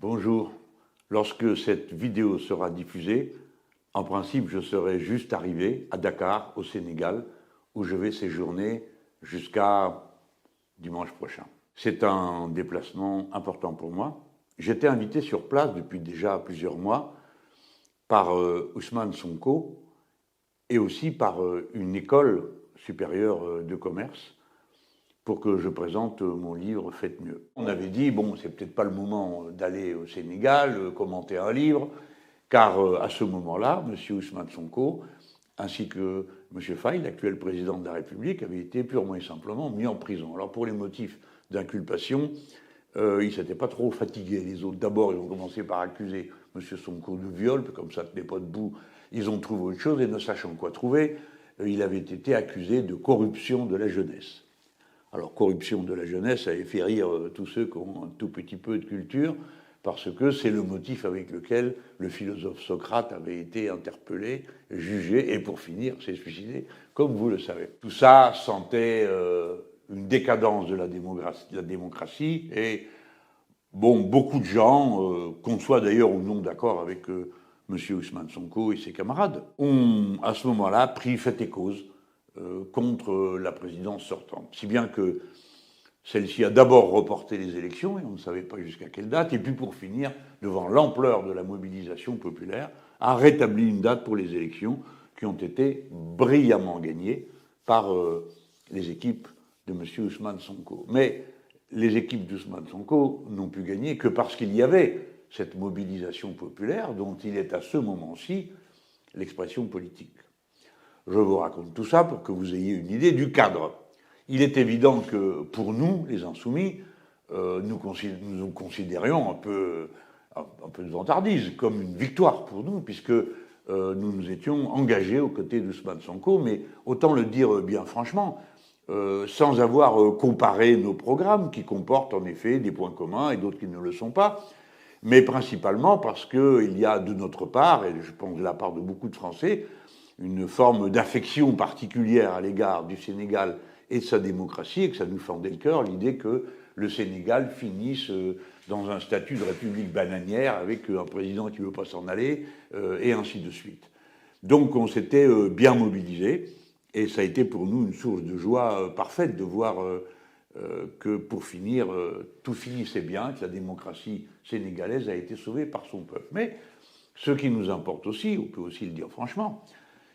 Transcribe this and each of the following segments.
Bonjour. Lorsque cette vidéo sera diffusée, en principe, je serai juste arrivé à Dakar, au Sénégal, où je vais séjourner jusqu'à dimanche prochain. C'est un déplacement important pour moi. J'étais invité sur place depuis déjà plusieurs mois par Ousmane Sonko et aussi par une école supérieure de commerce pour que je présente mon livre Faites mieux. On avait dit, bon, c'est peut-être pas le moment d'aller au Sénégal, commenter un livre, car à ce moment-là, M. Ousmane Sonko, ainsi que M. Faye, l'actuel président de la République, avaient été purement et simplement mis en prison. Alors pour les motifs d'inculpation, ils ne s'étaient pas trop fatigués, les autres. D'abord, ils ont commencé par accuser M. Sonko de viol, puis comme ça ne tenait pas debout, ils ont trouvé autre chose, et ne sachant quoi trouver, il avait été accusé de corruption de la jeunesse. Alors, corruption de la jeunesse, ça avait fait rire tous ceux qui ont un tout petit peu de culture, parce que c'est le motif avec lequel le philosophe Socrate avait été interpellé, jugé, et pour finir, s'est suicidé, comme vous le savez. Tout ça sentait une décadence de la démocratie, et bon, beaucoup de gens, qu'on soit d'ailleurs ou non d'accord avec M. Ousmane Sonko et ses camarades, ont à ce moment-là pris fait et cause contre la présidence sortante. Si bien que celle-ci a d'abord reporté les élections, et on ne savait pas jusqu'à quelle date, et puis pour finir, devant l'ampleur de la mobilisation populaire, a rétabli une date pour les élections qui ont été brillamment gagnées par les équipes de M. Ousmane Sonko. Mais les équipes d'Ousmane Sonko n'ont pu gagner que parce qu'il y avait cette mobilisation populaire dont il est à ce moment-ci l'expression politique. Je vous raconte tout ça pour que vous ayez une idée du cadre. Il est évident que pour nous, les insoumis, nous considérions un peu de vantardise, comme une victoire pour nous, puisque nous nous étions engagés aux côtés d'Ousmane Sonko, mais autant le dire bien franchement, sans avoir comparé nos programmes, qui comportent en effet des points communs et d'autres qui ne le sont pas, mais principalement parce qu'il y a de notre part, et je pense de la part de beaucoup de Français, une forme d'affection particulière à l'égard du Sénégal et de sa démocratie, et que ça nous fendait le cœur l'idée que le Sénégal finisse dans un statut de république bananière avec un président qui ne veut pas s'en aller, et ainsi de suite. Donc on s'était bien mobilisés, et ça a été pour nous une source de joie parfaite de voir que pour finir, tout finissait bien, que la démocratie sénégalaise a été sauvée par son peuple. Mais ce qui nous importe aussi, on peut aussi le dire franchement,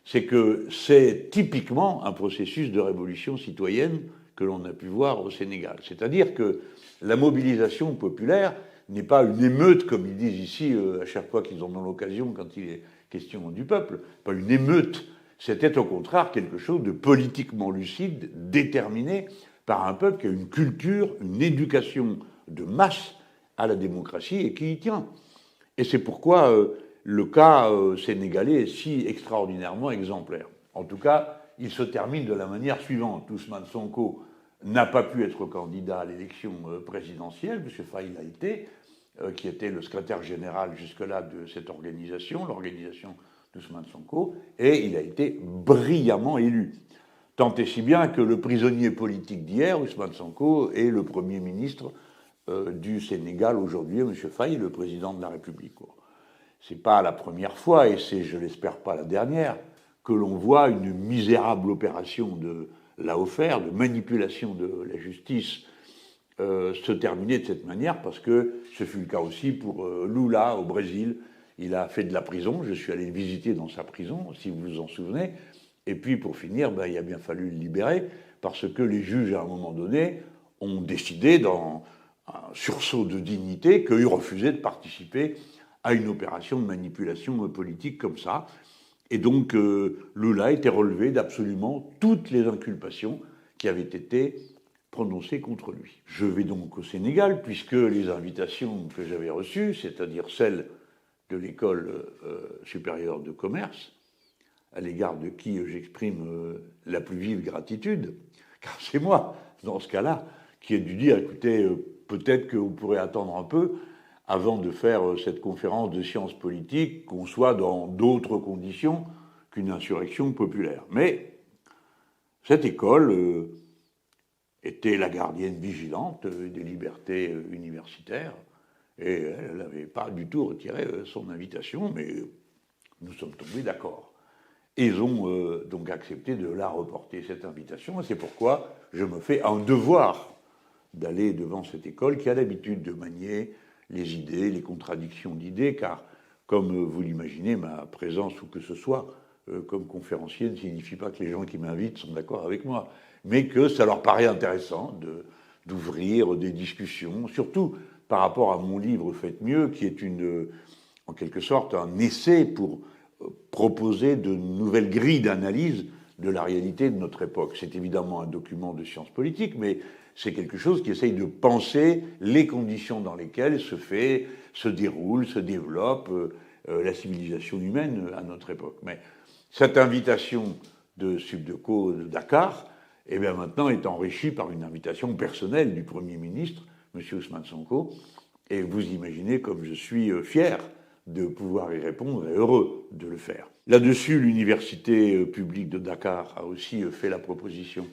c'est que c'est typiquement un processus de révolution citoyenne que l'on a pu voir au Sénégal. C'est-à-dire que la mobilisation populaire n'est pas une émeute, comme ils disent ici à chaque fois qu'ils en ont l'occasion quand il est question du peuple, pas une émeute. C'était au contraire quelque chose de politiquement lucide, déterminé par un peuple qui a une culture, une éducation de masse à la démocratie et qui y tient. Et c'est pourquoi le cas sénégalais est si extraordinairement exemplaire. En tout cas, il se termine de la manière suivante. Ousmane Sonko n'a pas pu être candidat à l'élection présidentielle, M. Faye l'a été, qui était le secrétaire général jusque-là de cette organisation, l'organisation d'Ousmane Sonko, et il a été brillamment élu. Tant et si bien que le prisonnier politique d'hier, Ousmane Sonko, est le Premier ministre du Sénégal aujourd'hui, M. Faye, le président de la République. C'est pas la première fois, et c'est, je l'espère, pas la dernière, que l'on voit une misérable opération de Lawfare, de manipulation de la justice, se terminer de cette manière, parce que ce fut le cas aussi pour Lula au Brésil. Il a fait de la prison, je suis allé le visiter dans sa prison, si vous vous en souvenez, et puis pour finir, il a bien fallu le libérer, parce que les juges, à un moment donné, ont décidé, dans un sursaut de dignité, qu'il refusait de participer à une opération de manipulation politique comme ça. Et donc, Lula était relevé d'absolument toutes les inculpations qui avaient été prononcées contre lui. Je vais donc au Sénégal, puisque les invitations que j'avais reçues, c'est-à-dire celles de l'école supérieure de commerce, à l'égard de qui j'exprime la plus vive gratitude, car c'est moi, dans ce cas-là, qui ai dû dire, écoutez, peut-être que vous pourrez attendre un peu, avant de faire cette conférence de sciences politiques, qu'on soit dans d'autres conditions qu'une insurrection populaire. Mais cette école était la gardienne vigilante des libertés universitaires, Et elle n'avait pas du tout retiré son invitation, mais nous sommes tombés d'accord. Et ils ont donc accepté de la reporter, cette invitation. Et c'est pourquoi je me fais un devoir d'aller devant cette école qui a l'habitude de manier les idées, les contradictions d'idées, car, comme vous l'imaginez, ma présence, ou que ce soit, comme conférencier, ne signifie pas que les gens qui m'invitent sont d'accord avec moi, mais que ça leur paraît intéressant d'ouvrir des discussions, surtout par rapport à mon livre Faites mieux, qui est en quelque sorte un essai pour proposer de nouvelles grilles d'analyse de la réalité de notre époque. C'est évidemment un document de sciences politiques, mais c'est quelque chose qui essaye de penser les conditions dans lesquelles se déroule, se développe la civilisation humaine à notre époque. Mais cette invitation de Subdeco de Dakar, eh bien maintenant est enrichie par une invitation personnelle du Premier ministre, M. Ousmane Sonko, et vous imaginez comme je suis fier de pouvoir y répondre et heureux de le faire. Là-dessus, l'université publique de Dakar a aussi fait la proposition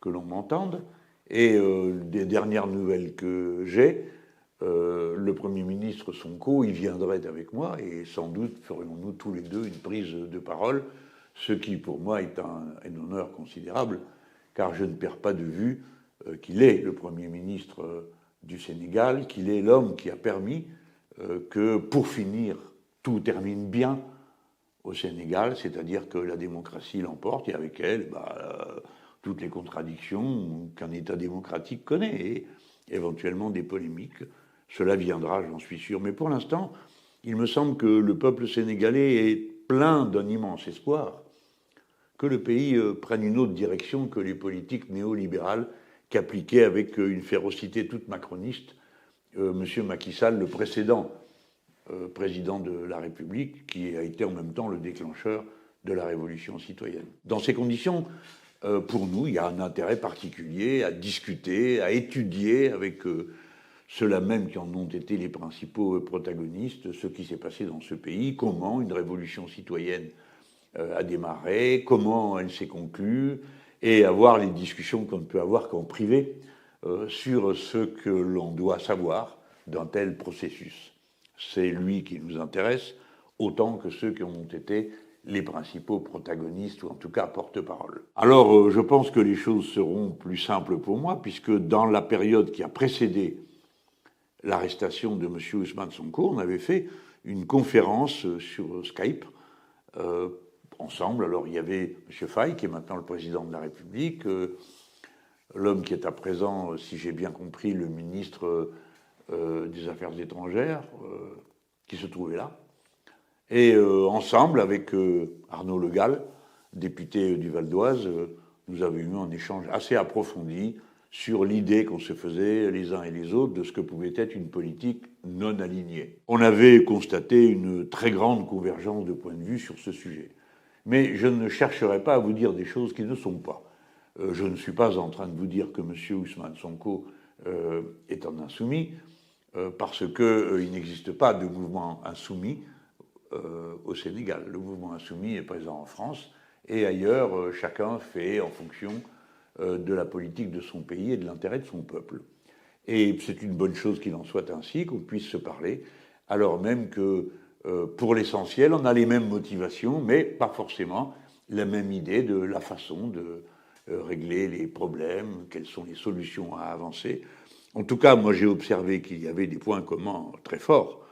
que l'on m'entende, et des dernières nouvelles que j'ai, le Premier ministre Sonko y viendrait avec moi, et sans doute ferions-nous tous les deux une prise de parole, ce qui pour moi est un honneur considérable, car je ne perds pas de vue qu'il est le Premier ministre du Sénégal, qu'il est l'homme qui a permis que, pour finir, tout termine bien au Sénégal, c'est-à-dire que la démocratie l'emporte, et avec elle, toutes les contradictions qu'un État démocratique connaît, et éventuellement des polémiques. Cela viendra, j'en suis sûr. Mais pour l'instant, il me semble que le peuple sénégalais est plein d'un immense espoir que le pays prenne une autre direction que les politiques néolibérales qu'appliquait avec une férocité toute macroniste M. Macky Sall, le précédent président de la République, qui a été en même temps le déclencheur de la révolution citoyenne. Dans ces conditions, pour nous, il y a un intérêt particulier à discuter, à étudier avec ceux-là même qui en ont été les principaux protagonistes, ce qui s'est passé dans ce pays, comment une révolution citoyenne a démarré, comment elle s'est conclue, et avoir les discussions qu'on ne peut avoir qu'en privé sur ce que l'on doit savoir d'un tel processus. C'est lui qui nous intéresse, autant que ceux qui ont été les principaux protagonistes, ou en tout cas porte-parole. Alors, je pense que les choses seront plus simples pour moi, puisque dans la période qui a précédé l'arrestation de M. Ousmane Sonko, on avait fait une conférence sur Skype, ensemble. Alors, il y avait M. Faye, qui est maintenant le président de la République, l'homme qui est à présent, si j'ai bien compris, le ministre des Affaires étrangères, qui se trouvait là. Et ensemble, avec Arnaud Le Gall, député du Val d'Oise, nous avions eu un échange assez approfondi sur l'idée qu'on se faisait les uns et les autres de ce que pouvait être une politique non alignée. On avait constaté une très grande convergence de points de vue sur ce sujet. Mais je ne chercherai pas à vous dire des choses qui ne sont pas. Je ne suis pas en train de vous dire que M. Ousmane Sonko est un insoumis, parce qu'il n'existe pas de mouvement insoumis au Sénégal. Le mouvement insoumis est présent en France, et ailleurs, chacun fait en fonction de la politique de son pays et de l'intérêt de son peuple. Et c'est une bonne chose qu'il en soit ainsi, qu'on puisse se parler, alors même que, pour l'essentiel, on a les mêmes motivations, mais pas forcément la même idée de la façon de régler les problèmes, quelles sont les solutions à avancer. En tout cas, moi j'ai observé qu'il y avait des points communs très forts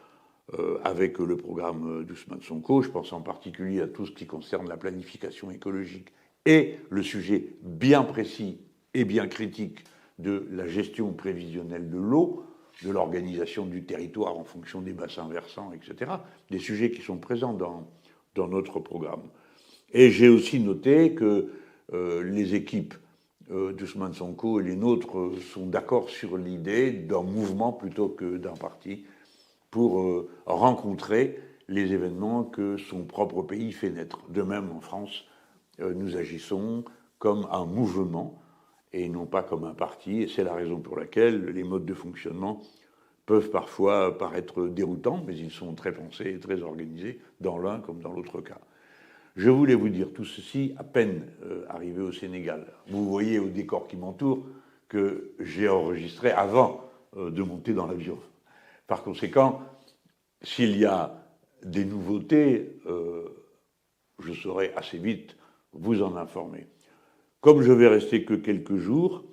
avec le programme d'Ousmane Sonko. Je pense en particulier à tout ce qui concerne la planification écologique et le sujet bien précis et bien critique de la gestion prévisionnelle de l'eau, de l'organisation du territoire en fonction des bassins versants, etc. Des sujets qui sont présents dans notre programme. Et j'ai aussi noté que les équipes d'Ousmane Sonko et les nôtres sont d'accord sur l'idée d'un mouvement plutôt que d'un parti pour rencontrer les événements que son propre pays fait naître. De même, en France, nous agissons comme un mouvement et non pas comme un parti, et c'est la raison pour laquelle les modes de fonctionnement peuvent parfois paraître déroutants, mais ils sont très pensés et très organisés dans l'un comme dans l'autre cas. Je voulais vous dire tout ceci à peine arrivé au Sénégal. Vous voyez au décor qui m'entoure que j'ai enregistré avant de monter dans l'avion. Par conséquent, s'il y a des nouveautés, je saurai assez vite vous en informer. Comme je vais rester que quelques jours,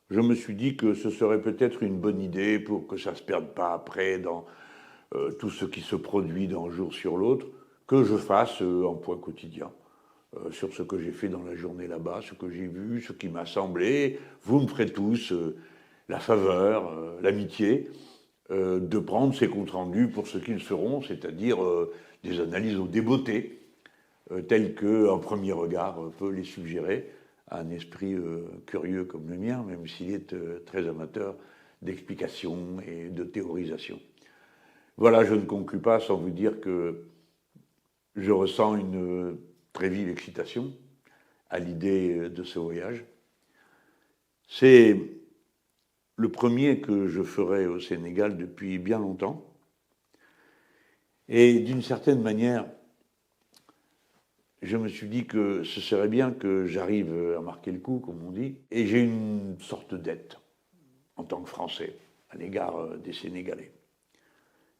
je me suis dit que ce serait peut-être une bonne idée pour que ça ne se perde pas après dans tout ce qui se produit d'un jour sur l'autre, que je fasse un point quotidien sur ce que j'ai fait dans la journée là-bas, ce que j'ai vu, ce qui m'a semblé. Vous me ferez tous la faveur, l'amitié, de prendre ces comptes rendus pour ce qu'ils seront, c'est-à-dire des analyses au débeauté, telles qu'un premier regard peut les suggérer à un esprit curieux comme le mien, même s'il est très amateur d'explication et de théorisation. Voilà, je ne conclus pas sans vous dire que je ressens une très vive excitation à l'idée de ce voyage. C'est le premier que je ferai au Sénégal depuis bien longtemps. Et d'une certaine manière, je me suis dit que ce serait bien que j'arrive à marquer le coup, comme on dit. Et j'ai une sorte de dette, en tant que Français, à l'égard des Sénégalais.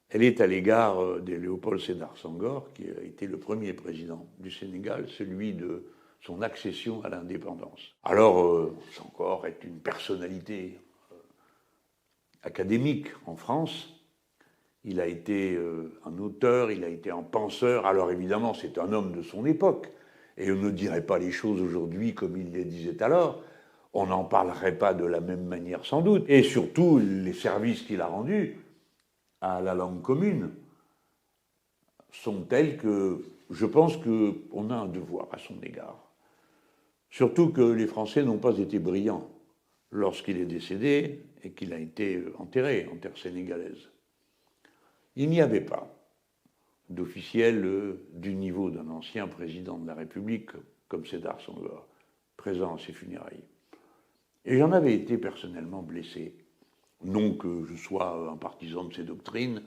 Elle est à l'égard de Léopold Sédar Senghor, qui a été le premier président du Sénégal, celui de son accession à l'indépendance. Alors, Senghor est une personnalité académique en France. Il a été un auteur, il a été un penseur. Alors évidemment, c'est un homme de son époque. Et on ne dirait pas les choses aujourd'hui comme il les disait alors. On n'en parlerait pas de la même manière sans doute. Et surtout, les services qu'il a rendus à la langue commune sont tels que je pense qu'on a un devoir à son égard. Surtout que les Français n'ont pas été brillants lorsqu'il est décédé et qu'il a été enterré en terre sénégalaise. Il n'y avait pas d'officiel du niveau d'un ancien président de la République comme Sédar Senghor, présent à ses funérailles. Et j'en avais été personnellement blessé. Non que je sois un partisan de ses doctrines,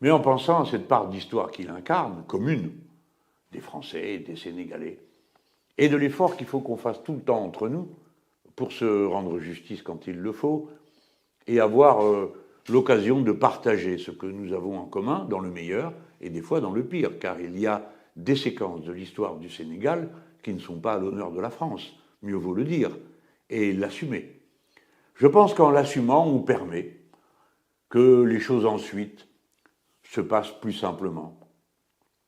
mais en pensant à cette part d'histoire qu'il incarne, commune, des Français et des Sénégalais, et de l'effort qu'il faut qu'on fasse tout le temps entre nous pour se rendre justice quand il le faut, et avoir l'occasion de partager ce que nous avons en commun dans le meilleur et des fois dans le pire, car il y a des séquences de l'histoire du Sénégal qui ne sont pas à l'honneur de la France, mieux vaut le dire, et l'assumer. Je pense qu'en l'assumant, on permet que les choses ensuite se passent plus simplement,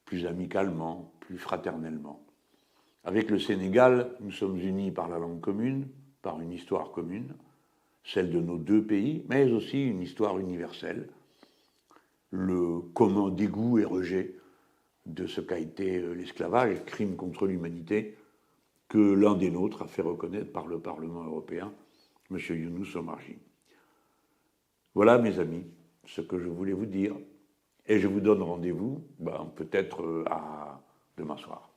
plus amicalement, plus fraternellement. Avec le Sénégal, nous sommes unis par la langue commune, par une histoire commune, celle de nos deux pays, mais aussi une histoire universelle, le commun dégoût et rejet de ce qu'a été l'esclavage, crime contre l'humanité, que l'un des nôtres a fait reconnaître par le Parlement européen, M. Younous Omarjee. Voilà, mes amis, ce que je voulais vous dire. Et je vous donne rendez-vous, peut-être à demain soir.